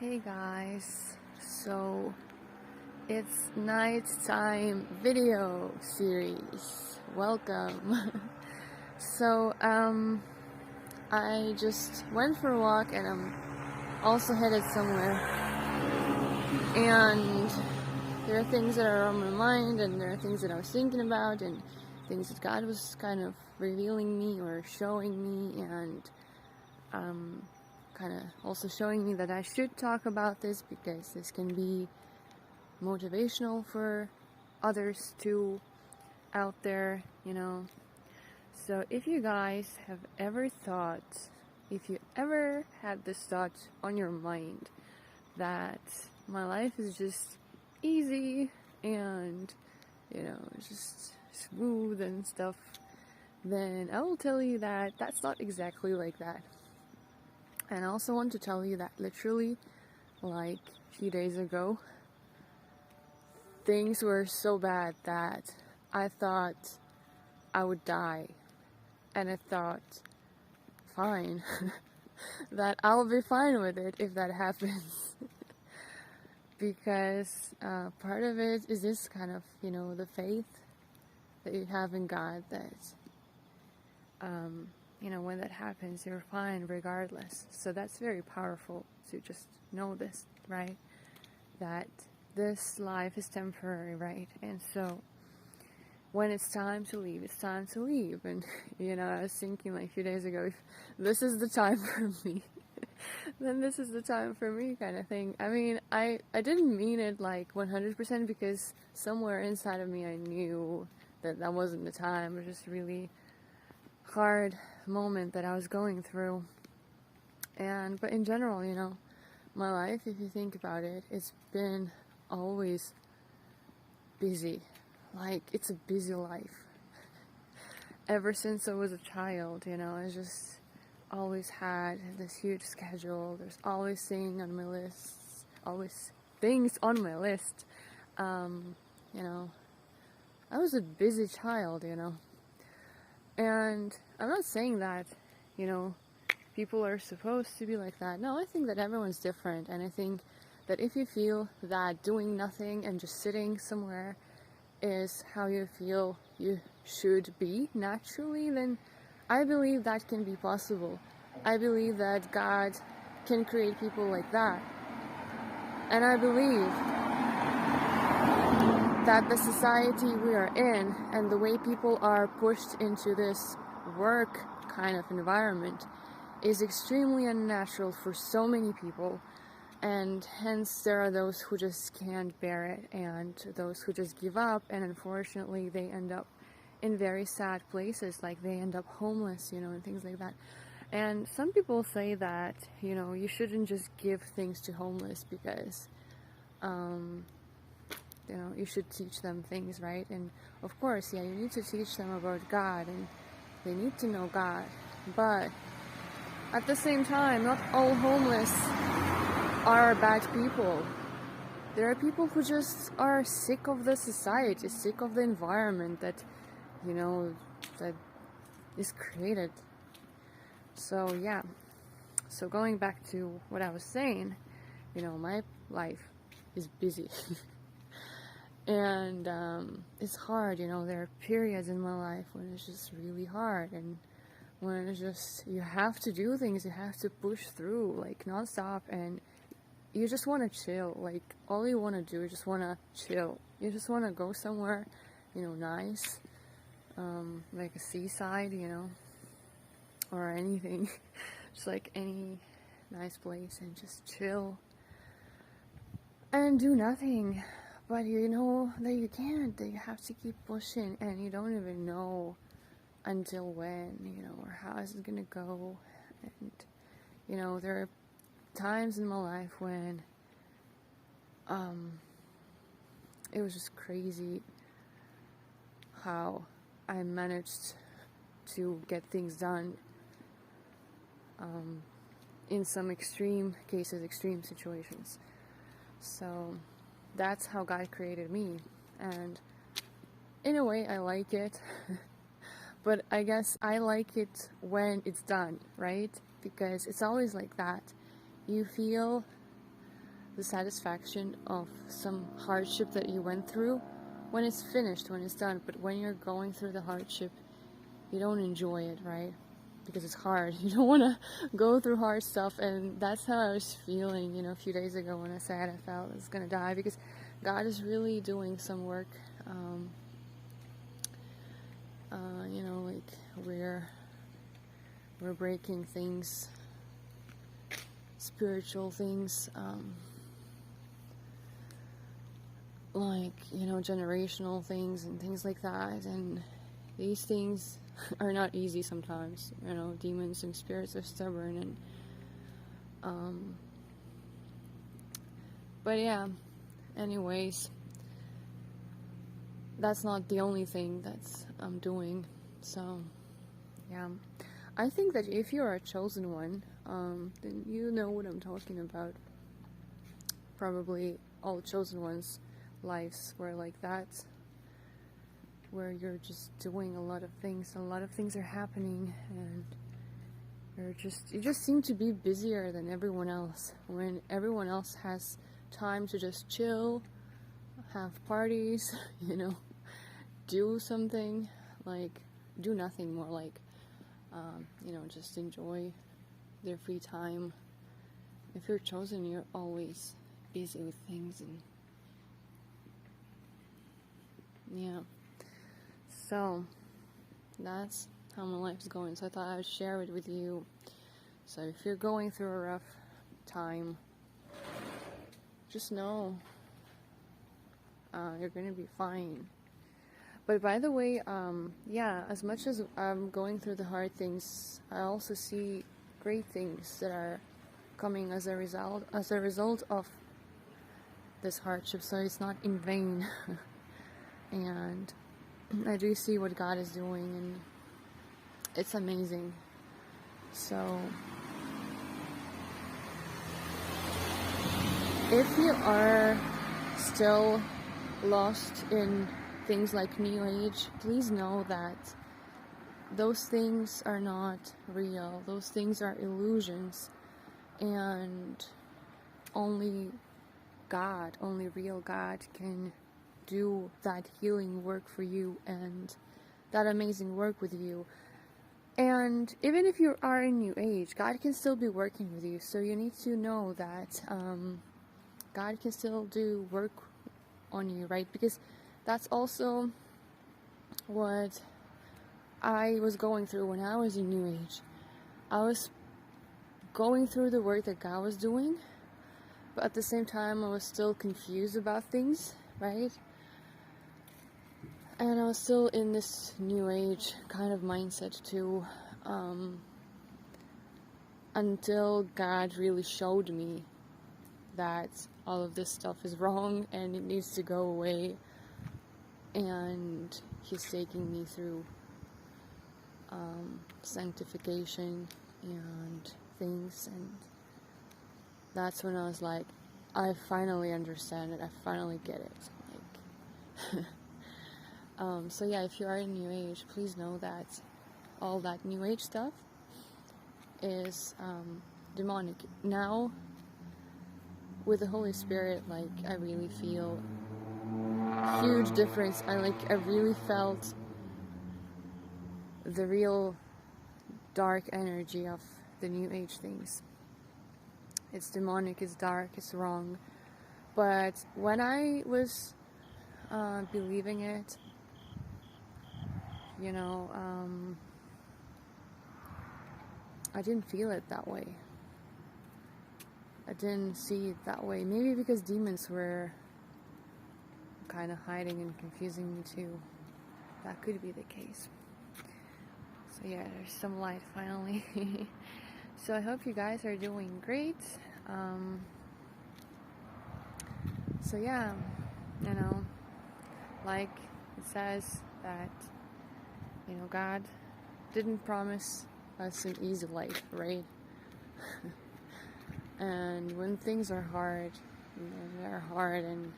Hey guys, so it's nighttime video series. Welcome. so I just went for a walk and I'm also headed somewhere. And there are things that are on my mind, and there are things that I was thinking about, and things that God was kind of revealing me or showing me, and kind of also showing me that I should talk about this because this can be motivational for others too out there, So if you guys have ever thought, if you ever had this thought on your mind that my life is just easy and, just smooth and stuff, then I will tell you that that's not exactly like that. And I also want to tell you that literally, like a few days ago, things were so bad that I thought I would die. And I thought, fine, that I'll be fine with it if that happens. Because part of it is this kind of, the faith that you have in God that, when that happens, you're fine regardless. So that's very powerful to just know this, right? That this life is temporary, right? And so when it's time to leave, it's time to leave. And, I was thinking like a few days ago, if this is the time for me, then this is the time for me kind of thing. I mean, I didn't mean it like 100% because somewhere inside of me I knew that wasn't the time. It was just really hard moment that I was going through. But in general, my life, if you think about it, it's been always busy. Like, it's a busy life. Ever since I was a child, I just always had this huge schedule. There's always things on my list. Always things on my list. I was a busy child, And I'm not saying that, people are supposed to be like that. No, I think that everyone's different. And I think that if you feel that doing nothing and just sitting somewhere is how you feel you should be naturally, then I believe that can be possible. I believe that God can create people like that. And I believe that the society we are in and the way people are pushed into this work kind of environment is extremely unnatural for so many people. And hence there are those who just can't bear it and those who just give up, and unfortunately they end up in very sad places, like they end up homeless, and things like that. And some people say that, you shouldn't just give things to homeless because, you should teach them things, right? And of course, you need to teach them about God and they need to know God. But at the same time, not all homeless are bad people. There are people who just are sick of the society, sick of the environment that, that is created. So yeah, so going back to what I was saying, my life is busy. And it's hard, there are periods in my life when it's just really hard, and when it's just, you have to do things, you have to push through, like, non-stop, and you just want to chill. Like, all you want to do is just want to chill. You just want to go somewhere, nice, like a seaside, or anything. Just like any nice place and just chill and do nothing. But you know that you can't, that you have to keep pushing, and you don't even know until when, or how is it gonna go. And, there are times in my life when it was just crazy how I managed to get things done in some extreme cases, extreme situations. So that's how God created me, and in a way I like it. But I guess I like it when it's done, right? Because it's always like that. You feel the satisfaction of some hardship that you went through when it's finished, when it's done. But when you're going through the hardship, you don't enjoy it, right? Because it's hard. You don't want to go through hard stuff. And that's how I was feeling, a few days ago when I said I felt I was going to die, because God is really doing some work. Like we're breaking things, spiritual things, like, generational things and things like that. And these things are not easy sometimes. Demons and spirits are stubborn, and but yeah, anyways, that's not the only thing that's I'm doing. So yeah, I think that if you're a chosen one, then you know what I'm talking about. Probably all chosen ones' lives were like that, where you're just doing a lot of things are happening, and you just seem to be busier than everyone else, when everyone else has time to just chill, have parties, do something, like do nothing, more like just enjoy their free time. If you're chosen, you're always busy with things, and yeah. So that's how my life's going. So I thought I would share it with you. So if you're going through a rough time, just know you're gonna be fine. But by the way, as much as I'm going through the hard things, I also see great things that are coming as a result of this hardship. So it's not in vain. And I do see what God is doing, and it's amazing. So if you are still lost in things like New Age, please know that those things are not real. Those things are illusions, and only real God can do that healing work for you and that amazing work with you. And even if you are in New Age, God can still be working with you. So you need to know that God can still do work on you, right? Because that's also what I was going through when I was in New Age. I was going through the work that God was doing, but at the same time I was still confused about things, right? And I was still in this New Age kind of mindset too, until God really showed me that all of this stuff is wrong and it needs to go away, and He's taking me through sanctification and things, and that's when I was like, I finally understand it, I finally get it, like so yeah, if you are in New Age, please know that all that New Age stuff is demonic. Now, with the Holy Spirit, like, I really feel huge difference. I really felt the real dark energy of the New Age things. It's demonic, it's dark, it's wrong. But when I was believing it, I didn't feel it that way. I didn't see it that way. Maybe because demons were kind of hiding and confusing me too. That could be the case. So yeah, there's some light finally. So I hope you guys are doing great. So yeah, like it says that, God didn't promise us an easy life, right? And when things are hard, they're hard, and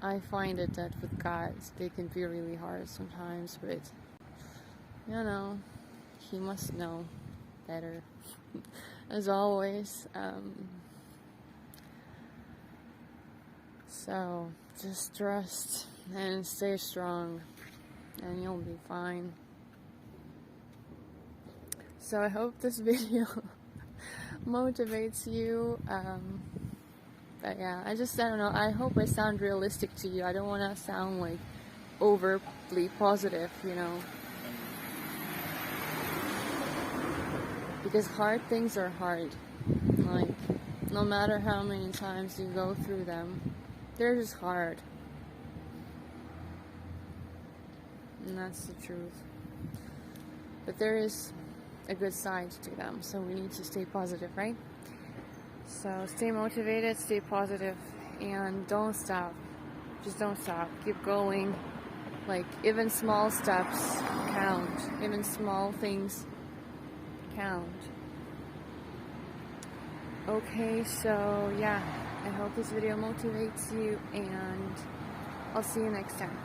I find it that with God, they can be really hard sometimes, but, He must know better, as always. So just trust and stay strong, and you'll be fine. So I hope this video motivates you. But yeah, I don't know, I hope I sound realistic to you. I don't want to sound like overly positive, you know. Because hard things are hard. Like, no matter how many times you go through them, they're just hard. And that's the truth. But there is a good side to them, so we need to stay positive, right? So stay motivated, stay positive, and don't stop. Just don't stop. Keep going. Like, even small steps count. Even small things count. Okay, so yeah, I hope this video motivates you, and I'll see you next time.